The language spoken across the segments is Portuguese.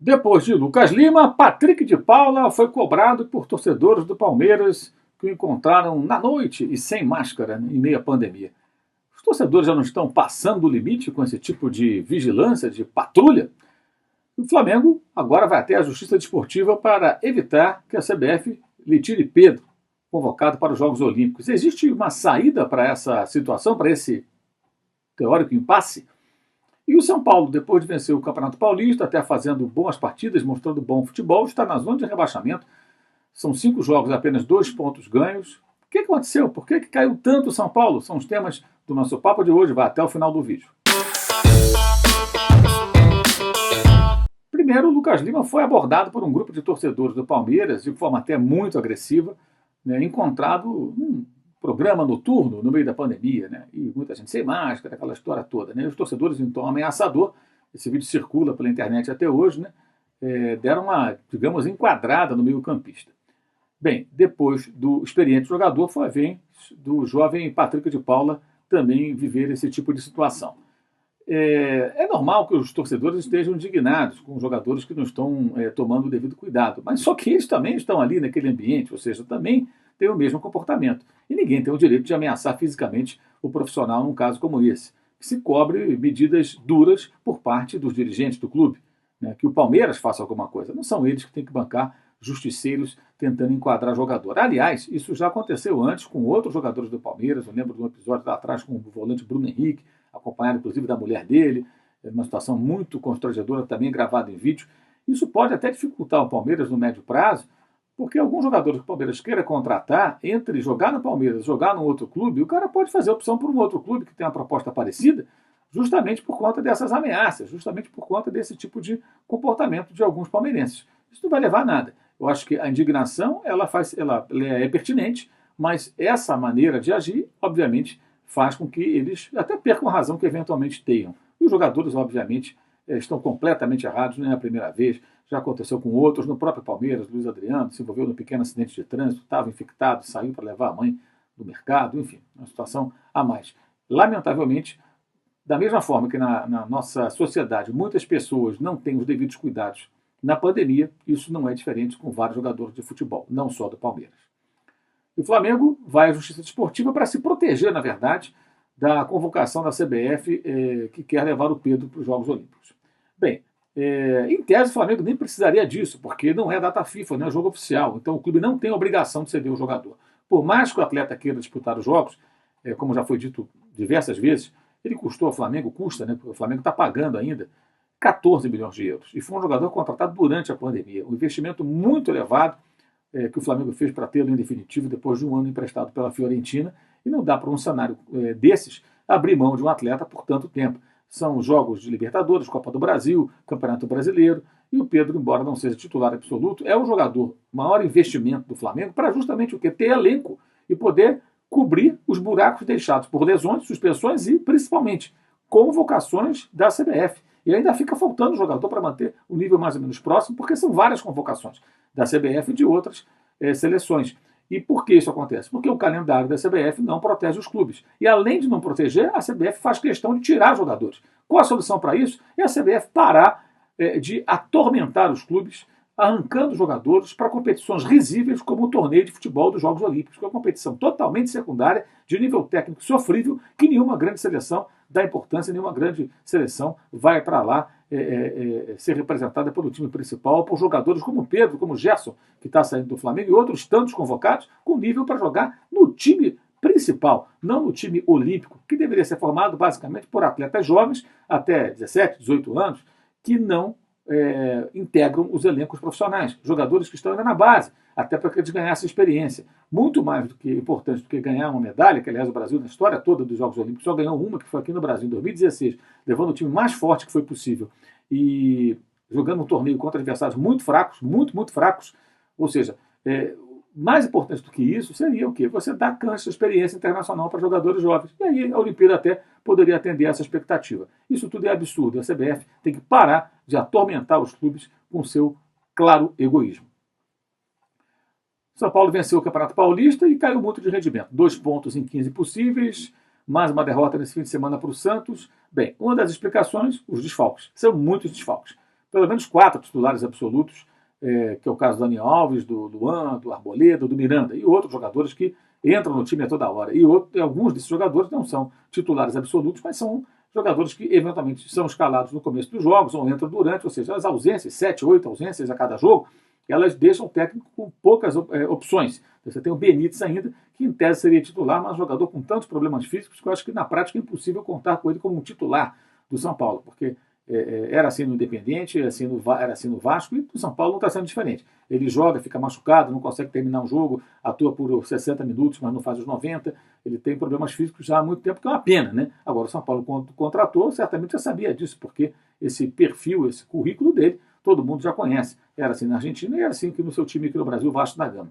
Depois de Lucas Lima, Patrick de Paula foi cobrado por torcedores do Palmeiras que o encontraram na noite e sem máscara em meio à pandemia. Os torcedores já não estão passando o limite com esse tipo de vigilância, de patrulha? O Flamengo agora vai até a Justiça Desportiva para evitar que a CBF lhe tire Pedro, convocado para os Jogos Olímpicos. Existe uma saída para essa situação, para esse teórico impasse? E o São Paulo, depois de vencer o Campeonato Paulista, até fazendo boas partidas, mostrando bom futebol, está na zona de rebaixamento. São 5 jogos, apenas 2 pontos ganhos. O que aconteceu? Por que caiu tanto o São Paulo? São os temas do nosso papo de hoje. Vai até o final do vídeo. Primeiro, o Lucas Lima foi abordado por um grupo de torcedores do Palmeiras, de forma até muito agressiva, encontrado num programa noturno no meio da pandemia, e muita gente sem máscara, aquela história toda. Os torcedores, em tom ameaçador, esse vídeo circula pela internet até hoje, deram uma, digamos, enquadrada no meio-campista. Bem, depois do experiente jogador, foi a vez do jovem Patrick de Paula também viver esse tipo de situação. É normal que os torcedores estejam indignados com os jogadores que não estão tomando o devido cuidado, mas só que eles também estão ali naquele ambiente, ou seja, também têm o mesmo comportamento. E ninguém tem o direito de ameaçar fisicamente o profissional num caso como esse, que se cobre medidas duras por parte dos dirigentes do clube, que o Palmeiras faça alguma coisa. Não são eles que têm que bancar justiceiros tentando enquadrar jogador. Aliás, isso já aconteceu antes com outros jogadores do Palmeiras. Eu lembro de um episódio lá atrás com o volante Bruno Henrique, acompanhado inclusive da mulher dele, uma situação muito constrangedora, também gravada em vídeo. Isso pode até dificultar o Palmeiras no médio prazo, porque alguns jogadores que o Palmeiras queira contratar, entre jogar no Palmeiras e jogar no outro clube, o cara pode fazer opção por um outro clube que tem uma proposta parecida, justamente por conta dessas ameaças, justamente por conta desse tipo de comportamento de alguns palmeirenses. Isso não vai levar a nada. Eu acho que a indignação ela é pertinente, mas essa maneira de agir, obviamente, faz com que eles até percam a razão que eventualmente tenham. E os jogadores, obviamente, estão completamente errados, não é a primeira vez, já aconteceu com outros, no próprio Palmeiras, Luiz Adriano se envolveu num pequeno acidente de trânsito, estava infectado, saiu para levar a mãe do mercado, enfim, uma situação a mais. Lamentavelmente, da mesma forma que na nossa sociedade muitas pessoas não têm os devidos cuidados na pandemia, isso não é diferente com vários jogadores de futebol, não só do Palmeiras. O Flamengo vai à Justiça Desportiva para se proteger, na verdade, da convocação da CBF que quer levar o Pedro para os Jogos Olímpicos. Bem, em tese o Flamengo nem precisaria disso, porque não é data FIFA, não é jogo oficial, então o clube não tem a obrigação de ceder o jogador. Por mais que o atleta queira disputar os jogos, como já foi dito diversas vezes, ele custou ao Flamengo, porque o Flamengo está pagando ainda 14 milhões de euros. E foi um jogador contratado durante a pandemia. Um investimento muito elevado que o Flamengo fez para tê-lo em definitivo depois de um ano emprestado pela Fiorentina. E não dá para um cenário desses abrir mão de um atleta por tanto tempo. São jogos de Libertadores, Copa do Brasil, Campeonato Brasileiro. E o Pedro, embora não seja titular absoluto, é o jogador maior investimento do Flamengo para justamente o quê? Ter elenco e poder cobrir os buracos deixados por lesões, suspensões e, principalmente, convocações da CBF. E ainda fica faltando jogador para manter o nível mais ou menos próximo, porque são várias convocações da CBF e de outras seleções. E por que isso acontece? Porque o calendário da CBF não protege os clubes. E além de não proteger, a CBF faz questão de tirar jogadores. Qual a solução para isso? É a CBF parar de atormentar os clubes, arrancando jogadores para competições risíveis como o torneio de futebol dos Jogos Olímpicos, que é uma competição totalmente secundária, de nível técnico sofrível, que nenhuma grande seleção dá importância, nenhuma grande seleção vai para lá ser representada pelo time principal, por jogadores como Pedro, como Gerson, que está saindo do Flamengo, e outros tantos convocados, com nível para jogar no time principal, não no time olímpico, que deveria ser formado basicamente por atletas jovens, até 17, 18 anos, que não integram os elencos profissionais, jogadores que estão ainda na base, até para que eles ganhassem experiência. Muito mais do que importante do que ganhar uma medalha, que aliás o Brasil, na história toda dos Jogos Olímpicos, só ganhou uma, que foi aqui no Brasil em 2016, levando o time mais forte que foi possível e jogando um torneio contra adversários muito fracos, muito fracos. Ou seja, mais importante do que isso seria o quê? Você dar cancha, experiência internacional para jogadores jovens. E aí a Olimpíada até poderia atender essa expectativa. Isso tudo é absurdo. A CBF tem que parar de atormentar os clubes com seu claro egoísmo. São Paulo venceu o Campeonato Paulista e caiu muito de rendimento. 2 pontos em 15 possíveis, mais uma derrota nesse fim de semana para o Santos. Bem, uma das explicações, os desfalques. São muitos desfalques. pelo menos 4 titulares absolutos, que é o caso do Dani Alves, do Luan, do Arboleda, do Miranda, e outros jogadores que entram no time a toda hora. E alguns desses jogadores não são titulares absolutos, mas são jogadores que eventualmente são escalados no começo dos jogos ou entram durante, ou seja, as ausências, 7, 8 ausências a cada jogo, elas deixam o técnico com poucas opções. Você tem o Benítez ainda, que em tese seria titular, mas um jogador com tantos problemas físicos que eu acho que na prática é impossível contar com ele como um titular do São Paulo, porque era assim no Independente, era assim no Vasco, e no São Paulo não está sendo diferente. Ele joga, fica machucado, não consegue terminar um jogo, atua por 60 minutos, mas não faz os 90. Ele tem problemas físicos já há muito tempo, que é uma pena, né? Agora, o São Paulo, quando contratou, certamente já sabia disso, porque esse perfil, esse currículo dele, todo mundo já conhece. Era assim na Argentina e era assim que no seu time aqui no Brasil, Vasco da Gama.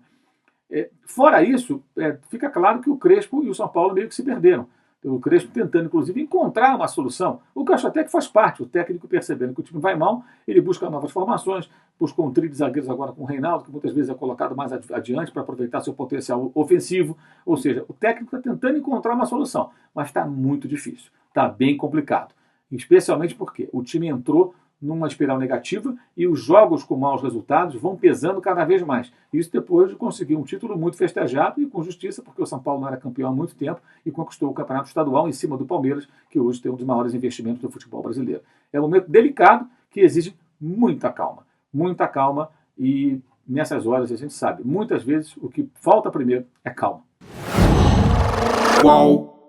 Fora isso, fica claro que o Crespo e o São Paulo meio que se perderam. O Crespo tentando, inclusive, encontrar uma solução. O que eu acho até que faz parte. O técnico percebendo que o time vai mal, ele busca novas formações, buscou um trio de zagueiros agora com o Reinaldo, que muitas vezes é colocado mais adiante para aproveitar seu potencial ofensivo. Ou seja, o técnico está tentando encontrar uma solução, mas está muito difícil, está bem complicado. Especialmente porque o time entrou numa espiral negativa e os jogos com maus resultados vão pesando cada vez mais. Isso depois de conseguir um título muito festejado e com justiça, porque o São Paulo não era campeão há muito tempo e conquistou o campeonato estadual em cima do Palmeiras, que hoje tem um dos maiores investimentos do futebol brasileiro. É um momento delicado que exige muita calma e nessas horas a gente sabe, muitas vezes o que falta primeiro é calma. Qual?